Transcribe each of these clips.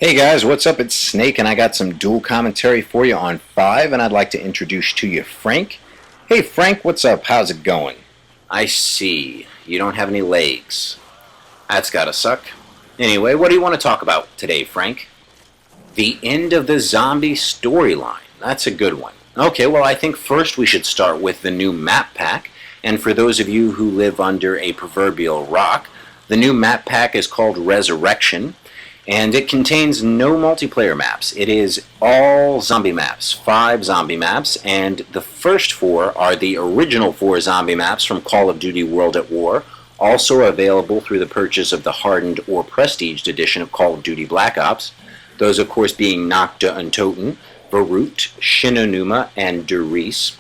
Hey guys, what's up? It's Snake, and I got some dual commentary for you on 5, and I'd like to introduce to you Frank. Hey Frank, what's up? How's it going? I see. You don't have any legs. That's gotta suck. Anyway, what do you want to talk about today, Frank? The end of the zombie storyline. That's a good one. Okay, well, I think first we should start with the new map pack. And for those of you who live under a proverbial rock, the new map pack is called Rezurrection. And it contains no multiplayer maps. It is all zombie maps, 5 zombie maps, and the first 4 are the original 4 zombie maps from Call of Duty World at War, also available through the purchase of the Hardened or Prestiged edition of Call of Duty Black Ops. Those, of course, being Nocta and Toten, Beirut, Shinonuma, and Der Riese.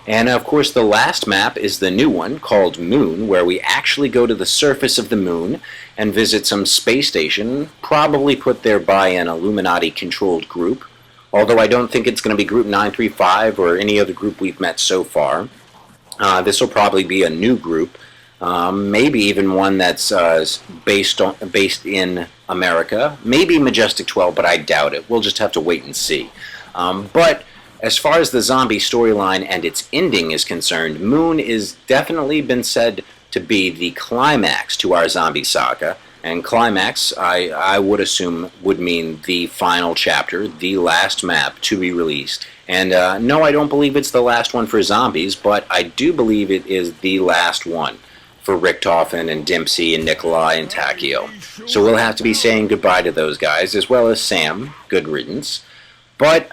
And of course the last map is the new one called Moon, where we actually go to the surface of the moon and visit some space station, probably put there by an Illuminati-controlled group, although I don't think it's going to be Group 935 or any other group we've met so far. This will probably be a new group, maybe even one that's based in America, maybe Majestic 12, but I doubt it. We'll just have to wait and see. But as far as the zombie storyline and its ending is concerned, Moon is definitely been said to be the climax to our zombie saga. And climax, I would assume, would mean the final chapter, the last map to be released. And no, I don't believe it's the last one for zombies, but I do believe it is the last one for Richtofen and Dempsey and Nikolai and Takio. So we'll have to be saying goodbye to those guys, as well as Sam. Good riddance. But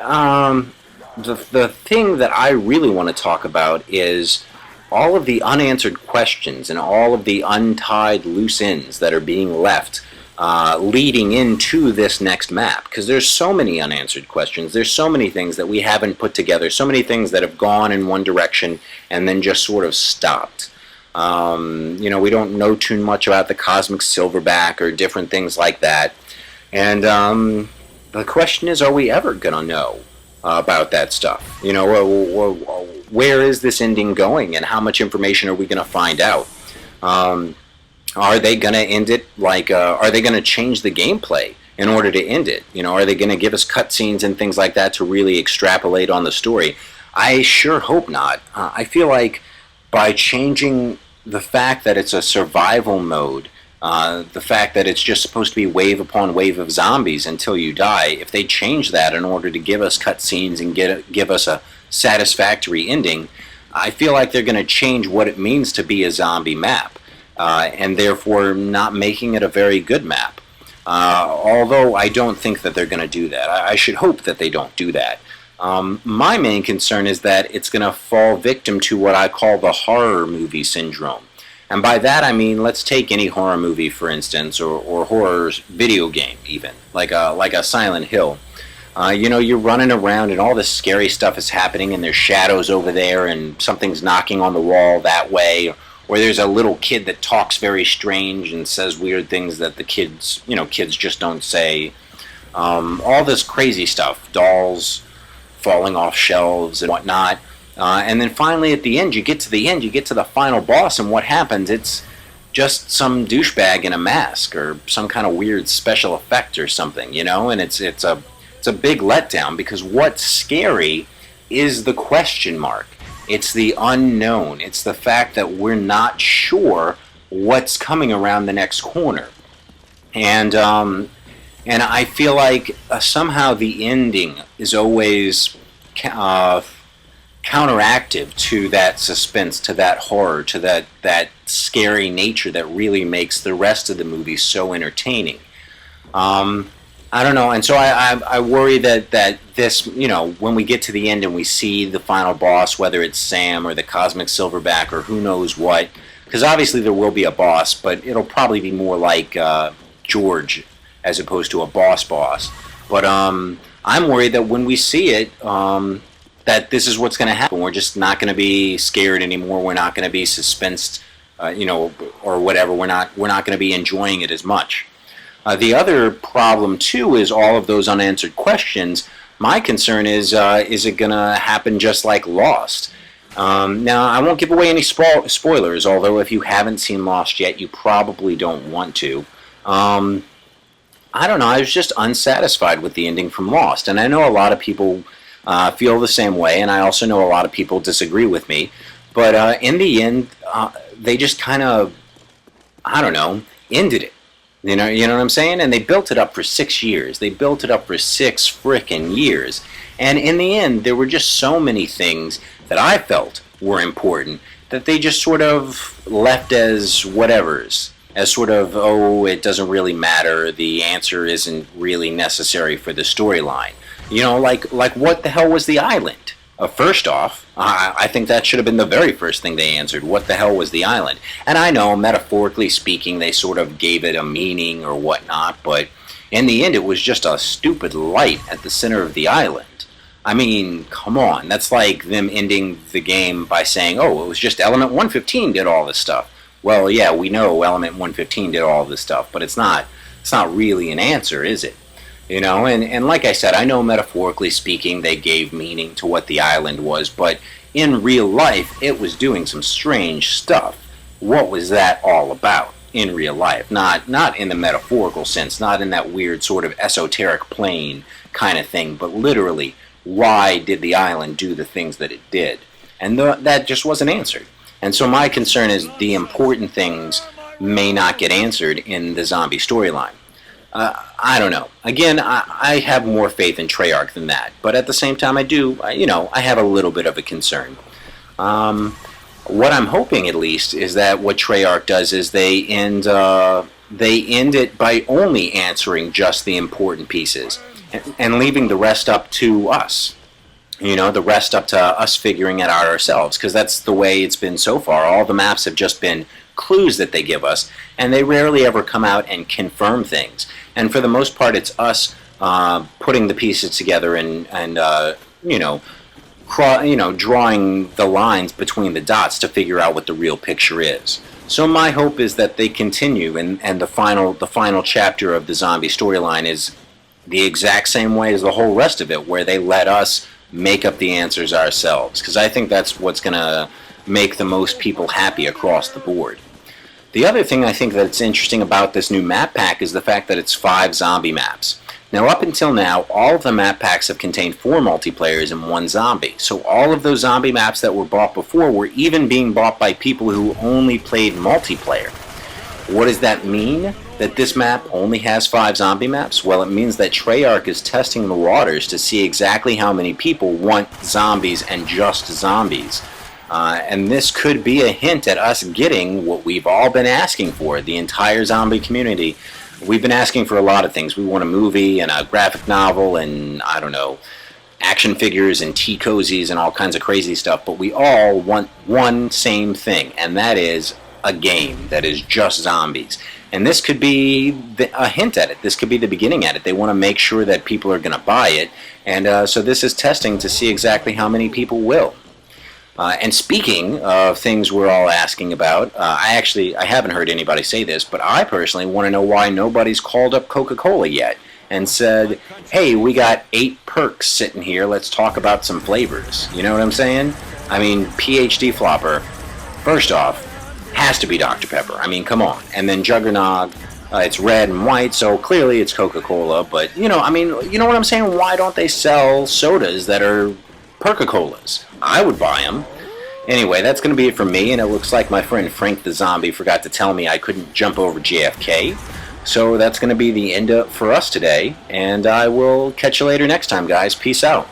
the thing that I really want to talk about is all of the unanswered questions and all of the untied loose ends that are being left leading into this next map. Because there's so many unanswered questions. There's so many things that we haven't put together. So many things that have gone in one direction and then just sort of stopped. We don't know too much about the Cosmic Silverback or different things like that. And the question is, are we ever going to know about that stuff? Where is this ending going, and how much information are we going to find out? Are they going to end it are they going to change the gameplay in order to end it? Are they going to give us cutscenes and things like that to really extrapolate on the story? I sure hope not. I feel like by changing the fact that it's a survival mode, the fact that it's just supposed to be wave upon wave of zombies until you die, if they change that in order to give us cutscenes and give us a satisfactory ending, I feel like they're going to change what it means to be a zombie map, and therefore not making it a very good map. Although I don't think that they're going to do that. I should hope that they don't do that. My main concern is that it's going to fall victim to what I call the horror movie syndrome. And by that I mean, let's take any horror movie, for instance, or horror video game even, like a Silent Hill. You're running around and all this scary stuff is happening and there's shadows over there and something's knocking on the wall that way, or there's a little kid that talks very strange and says weird things that the kids just don't say. All this crazy stuff, dolls falling off shelves and whatnot. And then finally at the end, you get to the final boss, and what happens? It's just some douchebag in a mask or some kind of weird special effect or something, and it's a big letdown, because what's scary is the question mark. It's the unknown. It's the fact that we're not sure what's coming around the next corner. And I feel like somehow the ending is always counteractive to that suspense, to that horror, to that scary nature that really makes the rest of the movie so entertaining. I don't know, and so I worry that this, when we get to the end and we see the final boss, whether it's Sam or the Cosmic Silverback or who knows what, because obviously there will be a boss, but it'll probably be more like George as opposed to a boss. But I'm worried that when we see it, that this is what's going to happen. We're just not going to be scared anymore. We're not going to be suspensed, or whatever. We're not going to be enjoying it as much. The other problem too is all of those unanswered questions. My concern is it going to happen just like Lost? Now, I won't give away any spoilers, although if you haven't seen Lost yet, you probably don't want to. I don't know, I was just unsatisfied with the ending from Lost. And I know a lot of people feel the same way, and I also know a lot of people disagree with me. But in the end, they just kind of, I don't know, ended it. You know what I'm saying? And they built it up for 6 years. They built it up for 6 frickin' years. And in the end, there were just so many things that I felt were important that they just sort of left as whatevers. As sort of, oh, it doesn't really matter. The answer isn't really necessary for the storyline. Like what the hell was the island? First off, I think that should have been the very first thing they answered. What the hell was the island? And I know, metaphorically speaking, they sort of gave it a meaning or whatnot, but in the end, it was just a stupid light at the center of the island. I mean, come on. That's like them ending the game by saying, oh, it was just Element 115 did all this stuff. Well, yeah, we know Element 115 did all this stuff, but it's not really an answer, is it? And like I said, I know metaphorically speaking they gave meaning to what the island was, but in real life it was doing some strange stuff. What was that all about in real life? Not in the metaphorical sense, not in that weird sort of esoteric plane kind of thing, but literally, why did the island do the things that it did? And that just wasn't answered. And so my concern is the important things may not get answered in the zombie storyline. I don't know. Again, I have more faith in Treyarch than that, but at the same time, I have a little bit of a concern. What I'm hoping, at least, is that what Treyarch does is they end it by only answering just the important pieces and leaving the rest up to us. The rest up to us figuring it out ourselves, because that's the way it's been so far. All the maps have just been clues that they give us, and they rarely ever come out and confirm things. And for the most part, it's us putting the pieces together and drawing the lines between the dots to figure out what the real picture is. So my hope is that they continue, and the final chapter of the zombie storyline is the exact same way as the whole rest of it, where they let us make up the answers ourselves, because I think that's what's going to make the most people happy across the board. The other thing I think that's interesting about this new map pack is the fact that it's 5 zombie maps. Now, up until now, all of the map packs have contained 4 multiplayers and 1 zombie. So all of those zombie maps that were bought before were even being bought by people who only played multiplayer. What does that mean? That this map only has 5 zombie maps? Well, it means that Treyarch is testing the waters to see exactly how many people want zombies and just zombies. And this could be a hint at us getting what we've all been asking for, the entire zombie community. We've been asking for a lot of things. We want a movie and a graphic novel and, I don't know, action figures and tea cozies and all kinds of crazy stuff. But we all want one same thing, and that is a game that is just zombies. And this could be a hint at it. This could be the beginning at it. They want to make sure that people are going to buy it. And so this is testing to see exactly how many people will. And speaking of things we're all asking about, I haven't heard anybody say this, but I personally want to know why nobody's called up Coca-Cola yet and said, hey, we got 8 perks sitting here, let's talk about some flavors. You know what I'm saying? I mean, PhD Flopper, first off, has to be Dr. Pepper. I mean, come on. And then Juggernog, it's red and white, so clearly it's Coca-Cola, but, you know what I'm saying? Why don't they sell sodas that are Perca-Colas? I would buy them. Anyway, that's going to be it for me, and it looks like my friend Frank the Zombie forgot to tell me I couldn't jump over JFK. So that's going to be the end for us today, and I will catch you later next time, guys. Peace out.